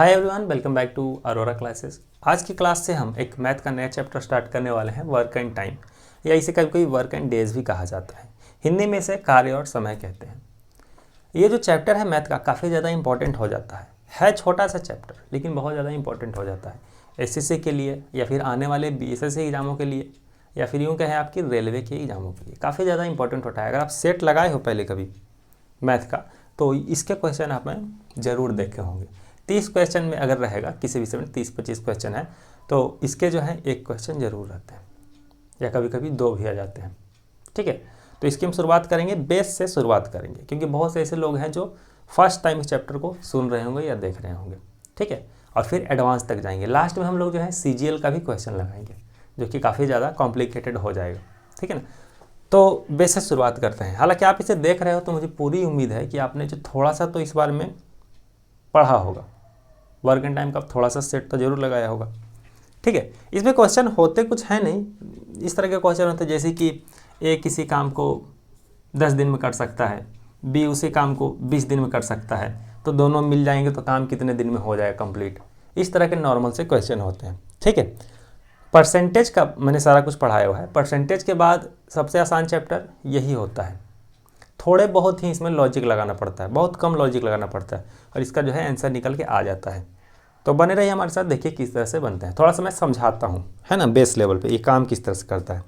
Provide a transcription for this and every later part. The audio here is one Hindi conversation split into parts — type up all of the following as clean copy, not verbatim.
Hi everyone, welcome back to Arora classes. आज की क्लास से हम एक मैथ का नया चैप्टर स्टार्ट करने वाले हैं, वर्क एंड टाइम, या इसे कभी कोई वर्क एंड डेज भी कहा जाता है। हिंदी में इसे कार्य और समय कहते हैं। ये जो चैप्टर है मैथ का काफ़ी ज़्यादा इंपॉर्टेंट हो जाता है छोटा सा चैप्टर लेकिन बहुत ज़्यादा इंपॉर्टेंट हो जाता है एसएससी के लिए, या फिर आने वाले बीएसएससी एग्जामों के लिए, या फिर यूँ कहें आपकी रेलवे के एग्जामों के लिए काफ़ी ज़्यादा इंपॉर्टेंट होता है। अगर आप सेट लगाए हो पहले कभी मैथ का तो इसके क्वेश्चन आपने ज़रूर देखे होंगे। 30 क्वेश्चन में अगर रहेगा, किसी विषय में 30-25 क्वेश्चन है तो इसके जो है एक क्वेश्चन ज़रूर रहते हैं, या कभी कभी दो भी आ जाते हैं। ठीक है, तो इसकी हम शुरुआत करेंगे, बेस से शुरुआत करेंगे, क्योंकि बहुत से ऐसे लोग हैं जो फर्स्ट टाइम इस चैप्टर को सुन रहे होंगे या देख रहे होंगे। ठीक है, और फिर एडवांस तक जाएंगे। लास्ट में हम लोग जो है CGL का भी क्वेश्चन लगाएंगे, जो कि काफ़ी ज़्यादा कॉम्प्लिकेटेड हो जाएगा। ठीक है ना, तो बेस से शुरुआत करते हैं। हालांकि आप इसे देख रहे हो तो मुझे पूरी उम्मीद है कि आपने जो थोड़ा सा तो इस बारे में पढ़ा होगा, वर्क एंड टाइम का थोड़ा सा सेट तो जरूर लगाया होगा। ठीक है, इसमें क्वेश्चन होते कुछ है नहीं, इस तरह के क्वेश्चन होते जैसे कि ए किसी काम को 10 दिन में कर सकता है, बी उसी काम को 20 दिन में कर सकता है, तो दोनों मिल जाएंगे तो काम कितने दिन में हो जाएगा कंप्लीट। इस तरह के नॉर्मल से क्वेश्चन होते हैं। ठीक है, परसेंटेज का मैंने सारा कुछ पढ़ाया हुआ है। परसेंटेज के बाद सबसे आसान चैप्टर यही होता है। थोड़े बहुत ही इसमें लॉजिक लगाना पड़ता है, बहुत कम लॉजिक लगाना पड़ता है, और इसका जो है आंसर निकल के आ जाता है। तो बने रहिए हमारे साथ, देखिए किस तरह से बनते हैं। थोड़ा सा मैं समझाता हूँ, है ना, बेस लेवल पे ये काम किस तरह से करता है।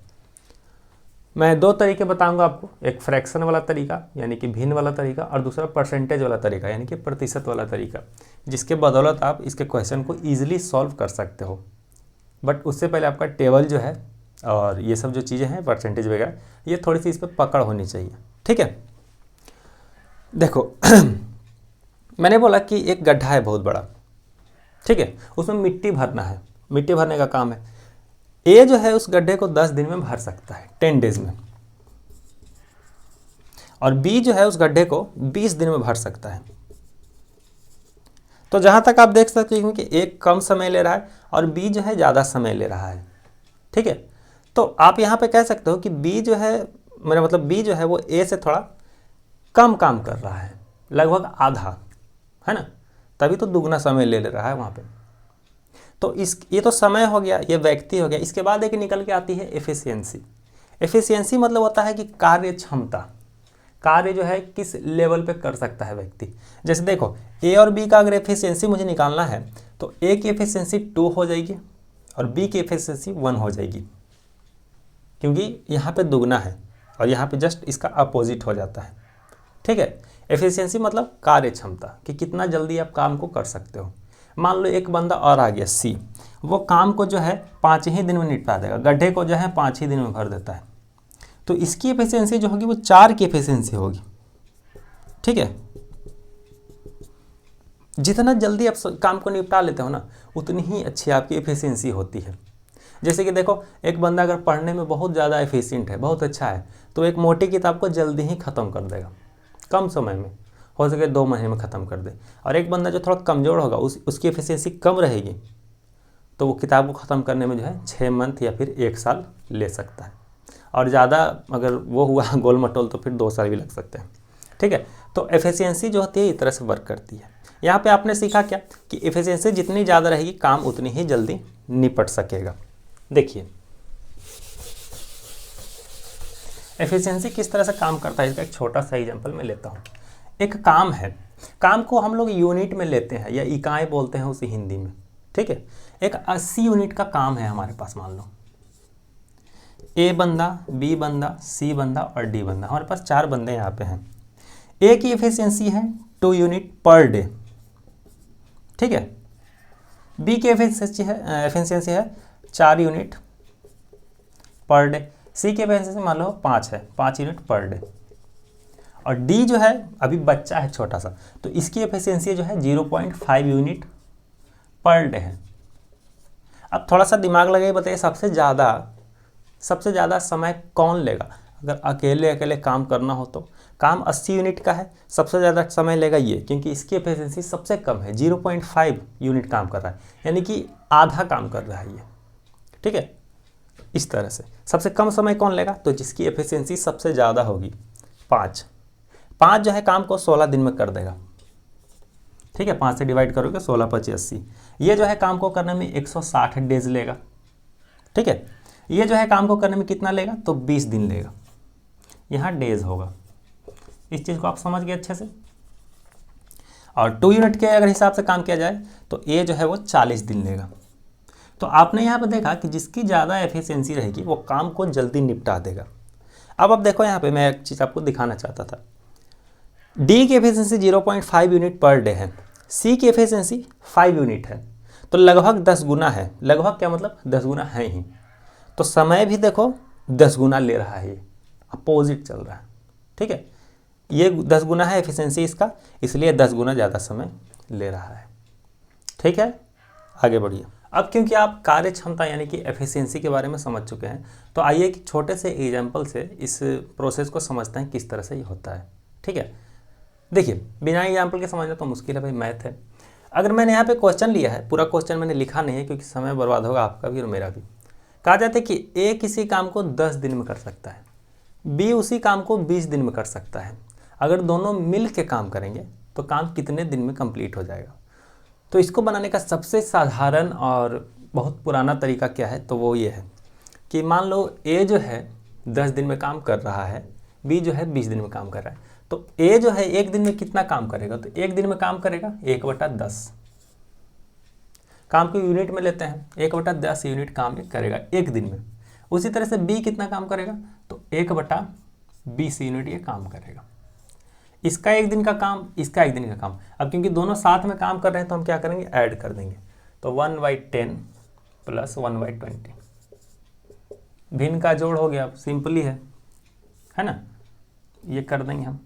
मैं दो तरीके बताऊंगा आपको, एक फ्रैक्शन वाला तरीका यानी कि भिन्न वाला तरीका, और दूसरा परसेंटेज वाला तरीका यानी कि प्रतिशत वाला तरीका, जिसके बदौलत आप इसके क्वेश्चन को ईजिली सॉल्व कर सकते हो। बट उससे पहले आपका टेबल जो है और ये सब जो चीज़ें हैं परसेंटेज वगैरह, ये थोड़ी सी इस पर पकड़ होनी चाहिए। ठीक है, देखो मैंने बोला कि एक गड्ढा है बहुत बड़ा। ठीक है, उसमें मिट्टी भरना है, मिट्टी भरने का काम है। ए जो है उस गड्ढे को 10 दिन में भर सकता है, 10 डेज में, और बी जो है उस गड्ढे को 20 दिन में भर सकता है। तो जहां तक आप देख सकते हैं कि एक कम समय ले रहा है और बी जो है ज़्यादा समय ले रहा है। ठीक है, तो आप यहाँ पे कह सकते हो कि बी जो है, मेरा मतलब बी जो है वो ए से थोड़ा कम काम कर रहा है, लगभग आधा, है ना, तभी तो दुगना समय ले रहा है वहाँ पे। तो ये तो समय हो गया, ये व्यक्ति हो गया। इसके बाद एक निकल के आती है एफिशिएंसी। एफिशिएंसी मतलब होता है कि कार्य क्षमता, कार्य जो है किस लेवल पे कर सकता है व्यक्ति। जैसे देखो ए और बी का अगर एफिशिएंसी मुझे निकालना है तो ए की एफिशिएंसी 2 हो जाएगी और बी की एफिशिएंसी 1 हो जाएगी, क्योंकि यहाँ पे दुगना है और यहाँ पे जस्ट इसका अपोजिट हो जाता है। ठीक है, एफिशिएंसी मतलब कार्य क्षमता, कि कितना जल्दी आप काम को कर सकते हो। मान लो एक बंदा और आ गया सी, वो काम को जो है 5 ही दिन में निपटा देगा, गड्ढे को जो है 5 ही दिन में भर देता है, तो इसकी एफिशिएंसी जो होगी वो 4 की एफिशिएंसी होगी। ठीक है, जितना जल्दी आप काम को निपटा लेते हो ना, उतनी ही अच्छी आपकी एफिशिएंसी होती है। जैसे कि देखो एक बंदा अगर पढ़ने में बहुत ज़्यादा एफिशिएंट है, बहुत अच्छा है, तो एक मोटी किताब को जल्दी ही ख़त्म कर देगा, कम समय में, हो सके 2 महीने में ख़त्म कर दे। और एक बंदा जो थोड़ा कमज़ोर होगा, उसकी एफिशिएंसी कम रहेगी, तो वो किताब को ख़त्म करने में जो है 6 मंथ या फिर 1 साल ले सकता है, और ज़्यादा अगर वो हुआ गोल मटोल तो फिर 2 साल भी लग सकते हैं। ठीक है, तो एफिशिएंसी जो होती है इस तरह से वर्क करती है। यहाँ पे आपने सीखा क्या कि एफिशिएंसी जितनी ज़्यादा रहेगी काम उतनी ही जल्दी निपट सकेगा। देखिए एफिशिएंसी किस तरह से काम करता है, इसका एक छोटा सा एग्जांपल मैं लेता हूँ। एक काम है, काम को हम लोग यूनिट में लेते हैं या इकाई बोलते हैं उसे हिंदी में। ठीक है, एक 80 यूनिट का काम है हमारे पास। मान लो ए बंदा, बी बंदा, सी बंदा और डी बंदा, हमारे पास 4 बंदे यहाँ पे हैं। ए की एफिशिएंसी है 2 यूनिट पर डे। ठीक है, बी की एफिशिएंसी है 4 यूनिट पर डे, सी की एफिशिएंसी मान लो 5 है, 5 यूनिट पर डे, और डी जो है अभी बच्चा है छोटा सा, तो इसकी एफिशिएंसी जो है 0.5 यूनिट पर डे है। अब थोड़ा सा दिमाग लगाइए, बताइए सबसे ज़्यादा समय कौन लेगा। अगर अकेले अकेले काम करना हो तो काम 80 यूनिट का है, सबसे ज़्यादा समय लेगा ये, क्योंकि इसकी एफिशिएंसी सबसे कम है, 0.5 यूनिट काम कर रहा है, यानी कि आधा काम कर रहा है ये। ठीक है, इस तरह से सबसे कम समय कौन लेगा, तो जिसकी एफिशिएंसी सबसे ज़्यादा होगी 5 जो है काम को 16 दिन में कर देगा। ठीक है, 5 से डिवाइड करोगे 16 25 80। ये जो है काम को करने में 160 डेज लेगा। ठीक है, ये जो है काम को करने में कितना लेगा, तो 20 दिन लेगा। यहाँ डेज होगा, इस चीज़ को आप समझ गए अच्छे से। और 2 यूनिट के अगर हिसाब से काम किया जाए तो ये जो है वो 40 दिन लेगा। तो आपने यहाँ पर देखा कि जिसकी ज़्यादा एफिशिएंसी रहेगी वो काम को जल्दी निपटा देगा। अब देखो यहाँ पे मैं एक चीज़ आपको दिखाना चाहता था। डी की एफिशिएंसी 0.5 यूनिट पर डे है, सी की एफिशिएंसी 5 यूनिट है, तो लगभग 10 गुना है। लगभग क्या मतलब 10 गुना है ही। तो समय भी देखो 10 गुना ले रहा है, ये अपोजिट चल रहा है। ठीक है, ये 10 गुना है एफिशिएंसी इसका, इसलिए 10 गुना ज़्यादा समय ले रहा है। ठीक है, आगे बढ़िए। अब क्योंकि आप कार्य क्षमता यानी कि एफिशिएंसी के बारे में समझ चुके हैं, तो आइए एक छोटे से एग्जाम्पल से इस प्रोसेस को समझते हैं किस तरह से ये होता है। ठीक है, देखिए बिना एग्जाम्पल के समझना तो मुश्किल है भाई, मैथ है। अगर मैंने यहाँ पे क्वेश्चन लिया है, पूरा क्वेश्चन मैंने लिखा नहीं है क्योंकि समय बर्बाद होगा आपका भी और मेरा भी। कहा जाता है कि ए किसी काम को 10 दिन में कर सकता है, बी उसी काम को 20 दिन में कर सकता है। अगर दोनों मिल के काम करेंगे तो काम कितने दिन में कंप्लीट हो जाएगा। तो इसको बनाने का सबसे साधारण और बहुत पुराना तरीका क्या है, तो वो ये है कि मान लो ए जो है 10 दिन में काम कर रहा है, बी जो है 20 दिन में काम कर रहा है। तो ए जो है एक दिन में कितना काम करेगा, तो एक दिन में काम करेगा 1/10। काम को यूनिट में लेते हैं, 1/10 यूनिट काम ये करेगा एक दिन में। उसी तरह से बी कितना काम करेगा, तो 1/20 यूनिट ये काम करेगा। इसका एक दिन का काम, इसका एक दिन का काम। अब क्योंकि दोनों साथ में काम कर रहे हैं तो हम क्या करेंगे, ऐड कर देंगे। तो 1/10 प्लस 1/20, भिन्न का जोड़ हो गया, सिंपली है ना। ये कर देंगे हम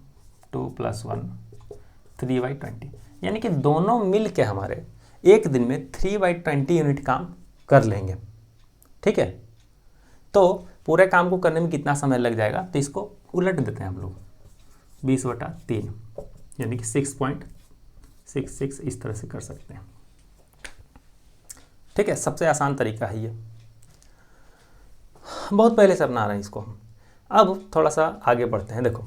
2 + 1 3/20, यानी कि दोनों मिल के हमारे एक दिन में 3/20 यूनिट काम कर लेंगे। ठीक है, तो पूरे काम को करने में कितना समय लग जाएगा, तो इसको उलट देते हैं हम लोग, 20/3 यानी कि 6.66 इस तरह से कर सकते हैं। ठीक है, सबसे आसान तरीका है ये, बहुत पहले से अपना रहे हैं इसको हम। अब थोड़ा सा आगे बढ़ते हैं। देखो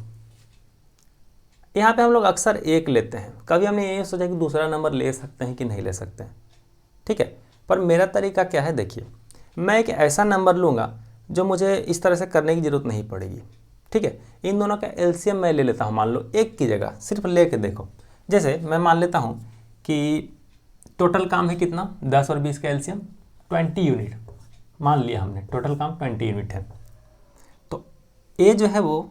यहाँ पे हम लोग अक्सर 1 लेते हैं, कभी हमने ये सोचा कि दूसरा नंबर ले सकते हैं कि नहीं ले सकते हैं। ठीक है, पर मेरा तरीका क्या है, देखिए मैं एक ऐसा नंबर लूँगा जो मुझे इस तरह से करने की ज़रूरत नहीं पड़ेगी। ठीक है, इन दोनों का एलसीएम मैं ले लेता हूँ, मान लो 1 की जगह सिर्फ ले के देखो। जैसे मैं मान लेता हूँ कि टोटल काम है कितना, 10 और 20 का एलसीएम 20 यूनिट मान लिया हमने, टोटल काम 20 यूनिट है। तो ए जो है वो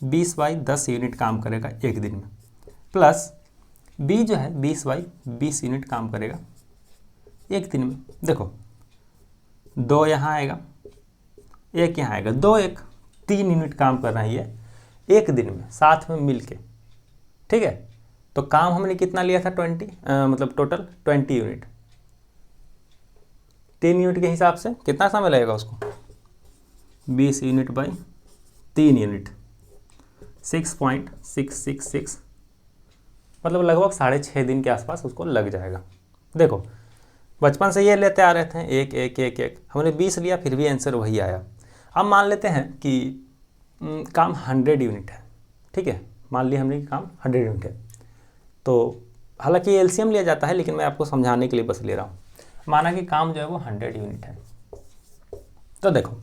20/10 यूनिट काम करेगा एक दिन में, प्लस बी जो है 20/20 यूनिट काम करेगा एक दिन में। देखो 2 यहाँ आएगा, 1 यहाँ आएगा, 2 1 3 यूनिट काम कर रहा है ये एक दिन में साथ में मिल के। ठीक है, तो काम हमने कितना लिया था, 20 मतलब टोटल 20 यूनिट। 3 यूनिट के हिसाब से कितना समय लगेगा उसको, 20 यूनिट बाई 3 यूनिट 6.666, मतलब लगभग 6.5 दिन के आसपास उसको लग जाएगा। देखो बचपन से ये लेते आ रहे थे 1 1 1 1, हमने 20 लिया फिर भी आंसर वही आया। अब मान लेते हैं कि काम 100 यूनिट है। ठीक है, मान लिया हमने कि काम 100 यूनिट है, तो हालांकि एलसीएम लिया जाता है लेकिन मैं आपको समझाने के लिए बस ले रहा हूँ। माना कि काम जो है वो 100 यूनिट है, तो देखो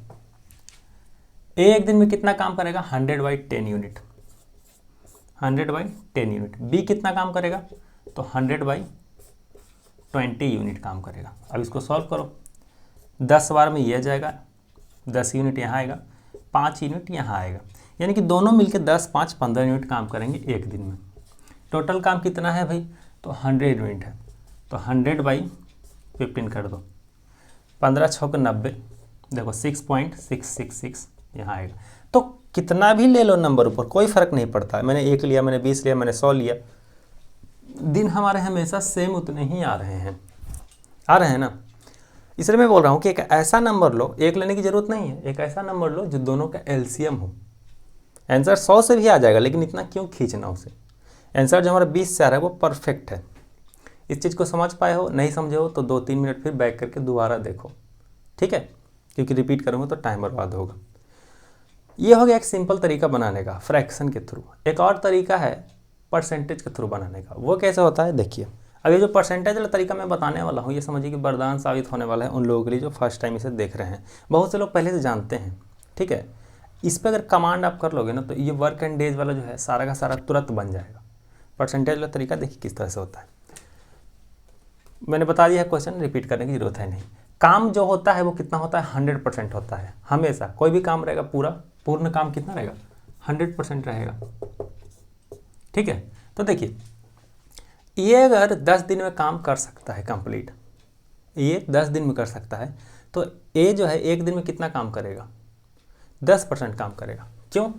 ए एक दिन में कितना काम करेगा, 100/10 यूनिट, 100/10 यूनिट। बी कितना काम करेगा, तो 100/20 यूनिट काम करेगा। अब इसको सॉल्व करो, 10 बार में यह जाएगा, 10 यूनिट यहाँ आएगा, 5 यूनिट यहाँ आएगा, यानी कि दोनों मिलके 10 5 15 यूनिट काम करेंगे एक दिन में। टोटल काम कितना है भाई, तो 100 यूनिट है, तो 100/15 कर दो, 15 6 90, देखो 6.666 यहाँ आएगा। तो कितना भी ले लो नंबर ऊपर, कोई फ़र्क नहीं पड़ता। मैंने 1 लिया, मैंने 20 लिया, मैंने 100 लिया, दिन हमारे हमेशा सेम उतने ही आ रहे हैं ना। इसलिए मैं बोल रहा हूँ कि एक ऐसा नंबर लो, 1 लेने की ज़रूरत नहीं है, एक ऐसा नंबर लो जो दोनों का एलसीएम हो। आंसर 100 से भी आ जाएगा, लेकिन इतना क्यों खींचना उसे। आंसर जो हमारा 20 से आ रहा है वो परफेक्ट है। इस चीज़ को समझ पाए हो, नहीं समझे हो तो 2-3 मिनट फिर बैक करके दोबारा देखो। ठीक है, क्योंकि रिपीट करूँगा तो टाइम बर्बाद होगा। ये हो गया एक सिंपल तरीका बनाने का फ्रैक्शन के थ्रू। एक और तरीका है परसेंटेज के थ्रू बनाने का। वो कैसे होता है देखिए, अब ये जो परसेंटेज वाला तरीका मैं बताने वाला हूँ ये समझिए कि वरदान साबित होने वाला है उन लोगों के लिए जो फर्स्ट टाइम इसे देख रहे हैं। बहुत से लोग पहले से जानते हैं, ठीक है। इस पर अगर कमांड आप कर लोगे ना तो ये वर्क एंड डेज वाला जो है सारा का सारा तुरंत बन जाएगा। परसेंटेज वाला तरीका देखिए किस तरह से होता है। मैंने बता दिया है, क्वेश्चन रिपीट करने की जरूरत है नहीं। काम जो होता है वो कितना होता है, 100% होता है। हमेशा कोई भी काम रहेगा पूर्ण काम कितना रहेगा, 100% रहेगा, ठीक है। तो देखिए ये अगर 10 दिन में काम कर सकता है कंप्लीट, ये 10 दिन में कर सकता है, तो ए जो है एक दिन में कितना काम करेगा, 10% काम करेगा। क्यों?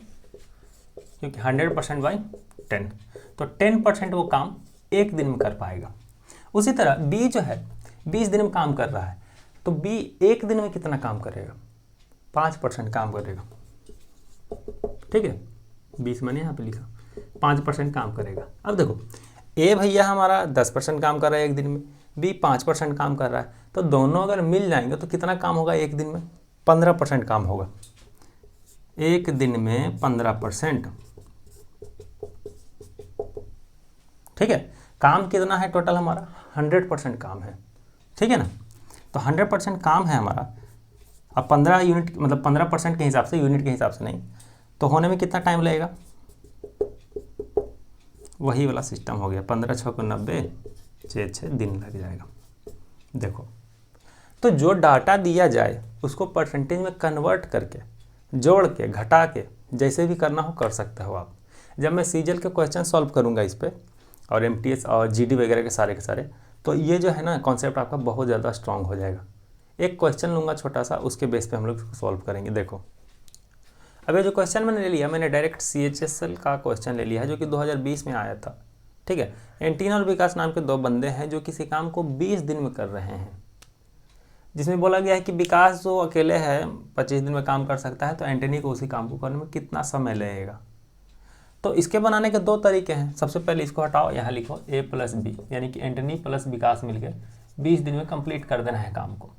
क्योंकि 100% बाई 10, तो 10% वो काम एक दिन में कर पाएगा। उसी तरह बी जो है 20 दिन में काम कर रहा है, तो बी एक दिन में कितना काम करेगा, 5% काम करेगा, ठीक है। 20 मैंने यहाँ पे लिखा, 5% काम करेगा। अब देखो ए भैया हमारा 10% काम कर रहा है एक दिन में, बी 5% काम कर रहा है, तो दोनों अगर मिल जाएंगे तो कितना काम होगा एक दिन में, 15% काम होगा एक दिन में, 15%, ठीक है। काम कितना है टोटल हमारा, 100% काम है, ठीक है ना। तो 100% काम है हमारा। अब 15 यूनिट मतलब 15% के हिसाब से, यूनिट के हिसाब से नहीं, तो होने में कितना टाइम लगेगा, वही वाला सिस्टम हो गया, 15 × 6 = 90, 6 दिन लग जाएगा। देखो तो जो डाटा दिया जाए उसको परसेंटेज में कन्वर्ट करके, जोड़ के, घटा के, जैसे भी करना हो कर सकते हो आप। जब मैं सीजल के क्वेश्चन सॉल्व करूंगा इस पर, और एमटीएस और जीडी वगैरह के सारे, तो ये जो है ना कॉन्सेप्ट आपका बहुत ज़्यादा स्ट्रांग हो जाएगा। एक क्वेश्चन लूँगा छोटा सा, उसके बेस पे हम लोग सॉल्व करेंगे। देखो अब ये जो क्वेश्चन मैंने ले लिया, मैंने डायरेक्ट CHSL का क्वेश्चन ले लिया है जो कि 2020 में आया था, ठीक है। एंटीना और विकास नाम के दो बंदे हैं जो किसी काम को 20 दिन में कर रहे हैं, जिसमें बोला गया है कि विकास जो अकेले है 25 दिन में काम कर सकता है, तो एंटनी को उसी काम को करने में कितना समय लगेगा। तो इसके बनाने के दो तरीके हैं। सबसे पहले इसको हटाओ, यहाँ लिखो A + B, यानी कि एंटनी प्लस विकास मिलकर 20 दिन में कंप्लीट कर देना है काम को,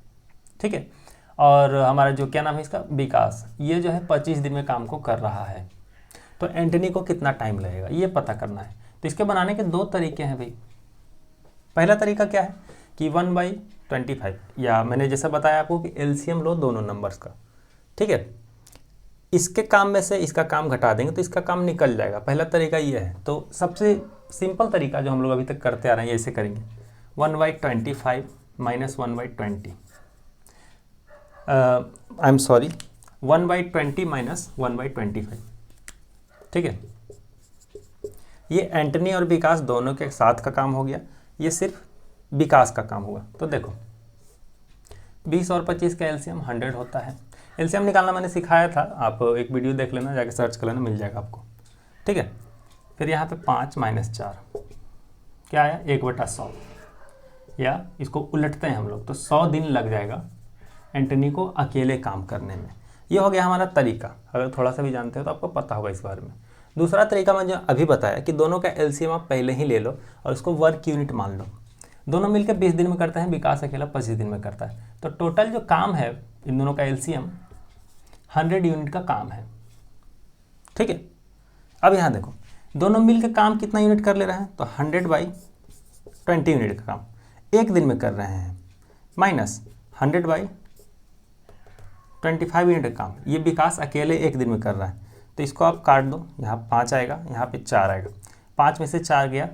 ठीक है। और हमारा जो क्या नाम है इसका, विकास, ये जो है 25 दिन में काम को कर रहा है, तो एंटनी को कितना टाइम लगेगा ये पता करना है। तो इसके बनाने के दो तरीके हैं भाई। पहला तरीका क्या है कि 1/25, या मैंने जैसा बताया आपको कि LCM लो दोनों नंबर्स का, ठीक है। इसके काम में से इसका काम घटा देंगे तो इसका काम निकल जाएगा। पहला तरीका ये है। तो सबसे सिंपल तरीका जो हम लोग अभी तक करते आ रहे हैं, ऐसे करेंगे 1/25 - 1/20, 1/20 - 1/25, ठीक है। ये एंटनी और विकास दोनों के साथ का काम हो गया, ये सिर्फ विकास का काम हुआ। तो देखो 20 और 25 का LCM 100 होता है। LCM निकालना मैंने सिखाया था, आप एक वीडियो देख लेना, जाके सर्च कर लेना, मिल जाएगा आपको, ठीक है। फिर यहाँ पे 5 - 4 क्या आया, 1/100, या इसको उलटते हैं हम लोग तो 100 दिन लग जाएगा एंटनी को अकेले काम करने में। ये हो गया हमारा तरीका। अगर थोड़ा सा भी जानते हो तो आपको पता होगा इस बारे में। दूसरा तरीका मैं जो अभी बताया कि दोनों का LCM आप पहले ही ले लो और उसको वर्क यूनिट मान लो। दोनों मिलकर 20 दिन में करते हैं, विकास अकेला 25 दिन में करता है, तो टोटल जो काम है इन दोनों का LCM 100 यूनिट का काम है, ठीक है। अब यहाँ देखो दोनों मिलकर काम कितना यूनिट कर ले रहे हैं, तो 100/20 यूनिट का काम एक दिन में कर रहे हैं, माइनस 100/25 यूनिट का काम ये विकास अकेले एक दिन में कर रहा है। तो इसको आप काट दो, यहाँ 5 आएगा, यहाँ पे 4 आएगा, 5 में से 4 गया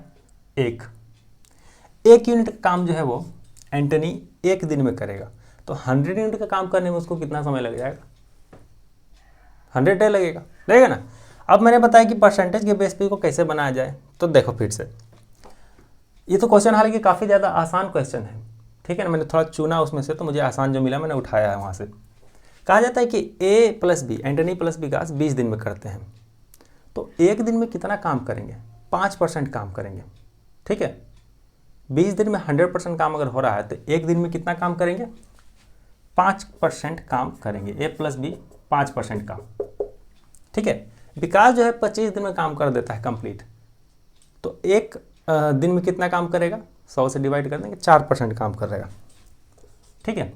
1 यूनिट का काम जो है वो एंटनी एक दिन में करेगा। तो 100 यूनिट का काम करने में उसको कितना समय लग जाएगा, 100 डे लगेगा ना। अब मैंने बताया कि परसेंटेज के बेस पे को कैसे बनाया जाए। तो देखो फिर से, ये तो क्वेश्चन हालांकि काफ़ी ज़्यादा आसान क्वेश्चन है, ठीक है ना। मैंने थोड़ा चुना उसमें से, तो मुझे आसान जो मिला मैंने उठाया है वहाँ से। कहा जाता है कि A + B एंटनी प्लस विकास 20 दिन में करते हैं, तो एक दिन में कितना काम करेंगे, 5% काम करेंगे, ठीक है। 20 दिन में 100% काम अगर हो रहा है तो एक दिन में कितना काम करेंगे, 5% काम करेंगे। A + B 5% काम, ठीक है। विकास जो है 25 दिन में काम कर देता है कंप्लीट, तो एक दिन में कितना काम करेगा, 100 से डिवाइड कर देंगे, 4% काम करेगा, ठीक है।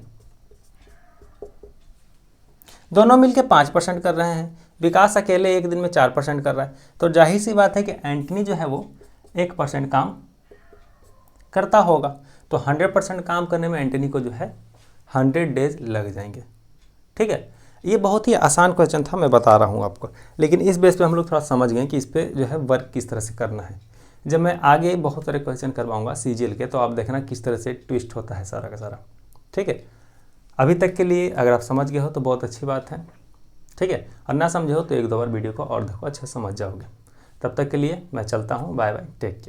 दोनों मिलके 5% कर रहे हैं, विकास अकेले एक दिन में 4% कर रहा है, तो जाहिर सी बात है कि एंटनी जो है वो 1% काम करता होगा। तो 100% काम करने में एंटनी को जो है 100 डेज लग जाएंगे। ठीक है, ये बहुत ही आसान क्वेश्चन था, मैं बता रहा हूँ आपको, लेकिन इस बेस पे हम लोग थोड़ा समझ गए कि इस पर जो है वर्क किस तरह से करना है। जब मैं आगे बहुत सारे क्वेश्चन करवाऊंगा सीजीएल के, तो आप देखना किस तरह से ट्विस्ट होता है सारा का सारा। ठीक है, अभी तक के लिए अगर आप समझ गए हो तो बहुत अच्छी बात है। ठीक है, और ना समझे हो तो एक दो बार वीडियो को और देखो, अच्छे से समझ जाओगे। तब तक के लिए मैं चलता हूँ, बाय बाय, टेक केयर।